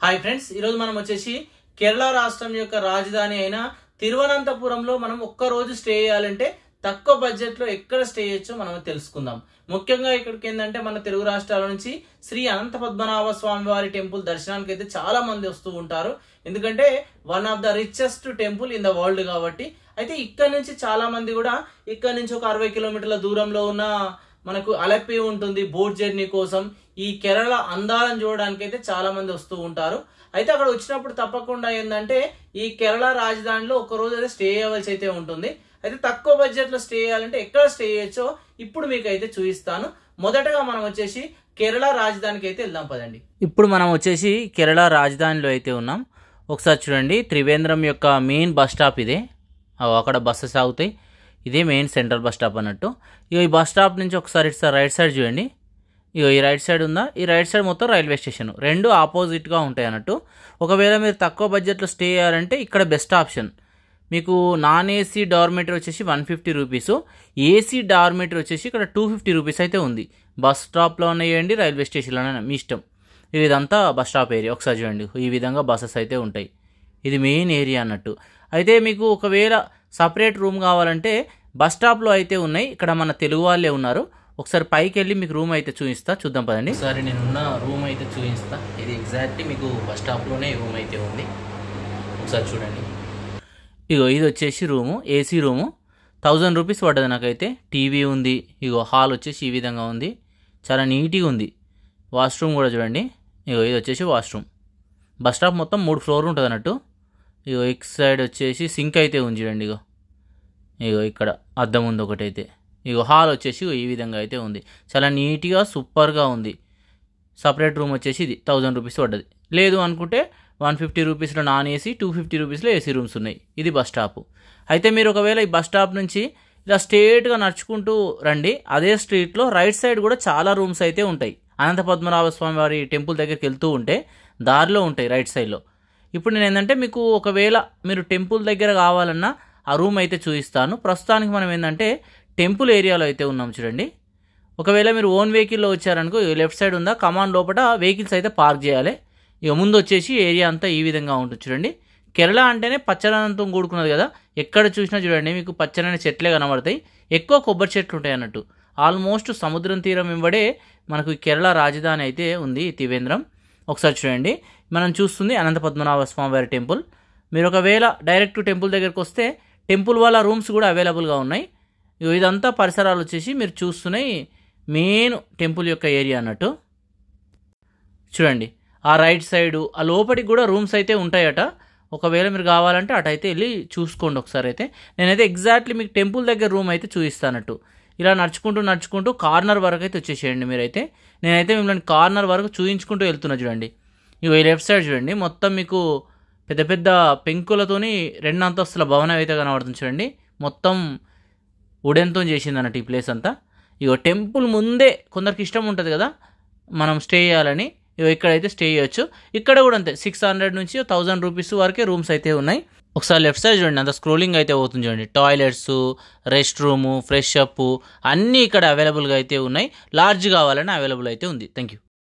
Hi friends, ఈరోజు మనం వచ్చేసి కేరళ రాష్ట్రం యొక్క రాజధాని అయిన తిరువనంతపురంలో మనం ఒక్క రోజు స్టే చేయాలంటే తక్కువ బడ్జెట్ లో ఎక్కడ స్టే చేయొచ్చో మనం తెలుసుకుందాం. ముఖ్యంగా ఇక్కడికి ఏంటంటే మన తెలుగు రాష్ట్రాల నుంచి శ్రీ అనంత పద్మనాభ స్వామి వారి టెంపుల్ దర్శనానికి అయితే చాలా మంది వస్తూ ఉంటారు. ఎందుకంటే one of the richest temple in the world కాబట్టి. అయితే ఇక్కడ నుంచి చాలా మంది కూడా ఇక్కడ నుంచి ఒక 60 కిలోమీటర్ల దూరంలో ఉన్న మనకు అలపి ఉంటుంది బోట్ జర్నీ కోసం. ఈ కేరళ అందాలను చూడడానికి అయితే చాలా మంది వస్తూ ఉంటారు. అయితే అక్కడ వచ్చినప్పుడు తప్పకుండా ఏంటంటే ఈ కేరళ రాజధానిలో ఒక రోజు అయితే స్టే చేయవలసి అయితే ఉంటుంది. అయితే తక్కువ బడ్జెట్ లో స్టే చేయాలంటే ఎక్కడ స్టే చేయొచ్చో ఇప్పుడు మీకు అయితే చూపిస్తాను. మొదటగా మనం వచ్చేసి కేరళ రాజధానికి అయితే వెళ్దాం పదండి. ఇప్పుడు మనం వచ్చేసి కేరళ రాజధానిలో అయితే ఉన్నాం. ఒకసారి చూడండి, త్రివేంద్రం యొక్క మెయిన్ బస్ స్టాప్ ఇదే. అక్కడ బస్సెస్ ఆగుతాయి. ఇదే మెయిన్ సెంట్రల్ బస్ స్టాప్ అన్నట్టు. ఇక ఈ బస్ స్టాప్ నుంచి ఒకసారి రైట్ సైడ్ చూడండి. ఇక ఈ రైట్ సైడ్ ఉందా, ఈ రైట్ సైడ్ మొత్తం రైల్వే స్టేషన్. రెండు ఆపోజిట్గా ఉంటాయి అన్నట్టు. ఒకవేళ మీరు తక్కువ బడ్జెట్లో స్టే చేయాలంటే ఇక్కడ బెస్ట్ ఆప్షన్. మీకు నాన్ ఏసీ డార్మేటరీ వచ్చేసి 150 రూపీస్, ఏసీ డార్మేటరీ వచ్చేసి ఇక్కడ 250 రూపీస్ అయితే ఉంది. బస్ స్టాప్లో ఉన్నాయండి, రైల్వే స్టేషన్లోనే మీ ఇష్టం. ఇదంతా బస్ స్టాప్ ఏరియా. ఒకసారి చూడండి, ఈ విధంగా బస్సెస్ అయితే ఉంటాయి. ఇది మెయిన్ ఏరియా అన్నట్టు. అయితే మీకు ఒకవేళ సపరేట్ రూమ్ కావాలంటే బస్ స్టాప్లో అయితే ఉన్నాయి. ఇక్కడ మన తెలుగు వాళ్ళే ఉన్నారు. ఒకసారి పైకి వెళ్ళి మీకు రూమ్ అయితే చూద్దాం పదండి. ఒకసారి నేను ఉన్న రూమ్ అయితే చూపిస్తా. ఇది ఎగ్జాక్ట్లీ మీకు బస్ స్టాప్లోనే రూమ్ అయితే ఉంది. ఒకసారి చూడండి. ఇగో ఇది వచ్చేసి రూము, ఏసీ రూము. 1000 రూపీస్ పడ్డది నాకైతే. టీవీ ఉంది. ఇగో హాల్ వచ్చేసి ఈ విధంగా ఉంది, చాలా నీట్గా ఉంది. వాష్రూమ్ కూడా చూడండి. ఇగో ఇది వచ్చేసి వాష్రూమ్. బస్ స్టాప్ మొత్తం 3 ఫ్లోర్లు ఉంటుంది అన్నట్టు. ఇగో ఎక్స్ సైడ్ వచ్చేసి సింక్ అయితే ఉంది చూడండి. ఇగో ఇక్కడ అద్దం ఉంది ఒకటైతే. ఇగో హాల్ వచ్చేసి ఈ విధంగా అయితే ఉంది, చాలా నీట్గా సూపర్గా ఉంది. సపరేట్ రూమ్ వచ్చేసి ఇది 1000 రూపీస్ పడ్డది. లేదు అనుకుంటే 150 రూపీస్లో నాన్ ఏసీ, 250 రూపీస్లో ఏసీ రూమ్స్ ఉన్నాయి. ఇది బస్ స్టాప్. అయితే మీరు ఒకవేళ ఈ బస్ స్టాప్ నుంచి ఇలా స్ట్రేట్గా నడుచుకుంటూ రండి. అదే స్ట్రీట్లో రైట్ సైడ్ కూడా చాలా రూమ్స్ అయితే ఉంటాయి. అనంత పద్మనాభ స్వామి వారి టెంపుల్ దగ్గరికి వెళ్తూ ఉంటే దారిలో ఉంటాయి రైట్ సైడ్లో. ఇప్పుడు నేను ఏంటంటే మీకు ఒకవేళ మీరు టెంపుల్ దగ్గర కావాలన్నా ఆ రూమ్ అయితే చూపిస్తాను. ప్రస్తుతానికి మనం ఏంటంటే టెంపుల్ ఏరియాలో అయితే ఉన్నాం చూడండి. ఒకవేళ మీరు ఓన్ వెహికల్లో వచ్చారనుకో, లెఫ్ట్ సైడ్ ఉందా కమాండ్ లోపల వెహికల్స్ అయితే పార్క్ చేయాలి. ఇక ముందు వచ్చేసి ఏరియా అంతా ఈ విధంగా ఉంటుంది చూడండి. కేరళ అంటేనే పచ్చదనంతో కూడుకున్నది కదా. ఎక్కడ చూసినా చూడండి మీకు పచ్చని చెట్లే కనబడతాయి. ఎక్కువ కొబ్బరి చెట్లు ఉంటాయి అన్నట్టు. ఆల్మోస్ట్ సముద్రం తీరం వెంబడే మనకు కేరళ రాజధాని అయితే ఉంది, త్రివేంద్రం. ఒకసారి చూడండి, మనం చూస్తుంది అనంత పద్మనాభ స్వామి వారి టెంపుల్. మీరు ఒకవేళ డైరెక్ట్ టెంపుల్ దగ్గరికి వస్తే టెంపుల్ వాళ్ళ రూమ్స్ కూడా అవైలబుల్గా ఉన్నాయి. ఇదంతా పరిసరాలు వచ్చేసి మీరు చూస్తున్నాయి మెయిన్ టెంపుల్ యొక్క ఏరియా అన్నట్టు. చూడండి ఆ రైట్ సైడు ఆ లోపలికి కూడా రూమ్స్ అయితే ఉంటాయట. ఒకవేళ మీరు కావాలంటే అటైతే వెళ్ళి చూసుకోండి ఒకసారి. అయితే నేనైతే ఎగ్జాక్ట్లీ మీకు టెంపుల్ దగ్గర రూమ్ అయితే చూపిస్తానట్టు. ఇలా నడుచుకుంటూ కార్నర్ వరకు అయితే వచ్చేసేయండి మీరైతే. నేనైతే మిమ్మల్ని కార్నర్ వరకు చూయించుకుంటూ వెళ్తున్నా చూడండి. ఇవి లెఫ్ట్ సైడ్ చూడండి, మొత్తం మీకు పెద్ద పెద్ద పెంకులతోని 2 అంతస్తుల భవనం అయితే కనబడుతుంది చూడండి. మొత్తం వుడెన్తో చేసింది అన్నట్టు ఈ ప్లేస్ అంతా. ఇగో టెంపుల్ ముందే కొందరికి ఇష్టం ఉంటుంది కదా మనం స్టే చేయాలని, ఇక్కడైతే స్టే చేయొచ్చు. ఇక్కడ కూడా అంతే 600 నుంచి 1000 రూపీస్ వరకే రూమ్స్ అయితే ఉన్నాయి. ఒకసారి లెఫ్ట్ సైడ్ చూడండి, అంత స్క్రోలింగ్ అయితే అవుతుంది చూడండి. Toilets, rest room, fresh up అన్నీ ఇక్కడ అవైలబుల్గా అయితే ఉన్నాయి. లార్జ్ కావాలని అవైలబుల్ అయితే ఉంది. Thank you.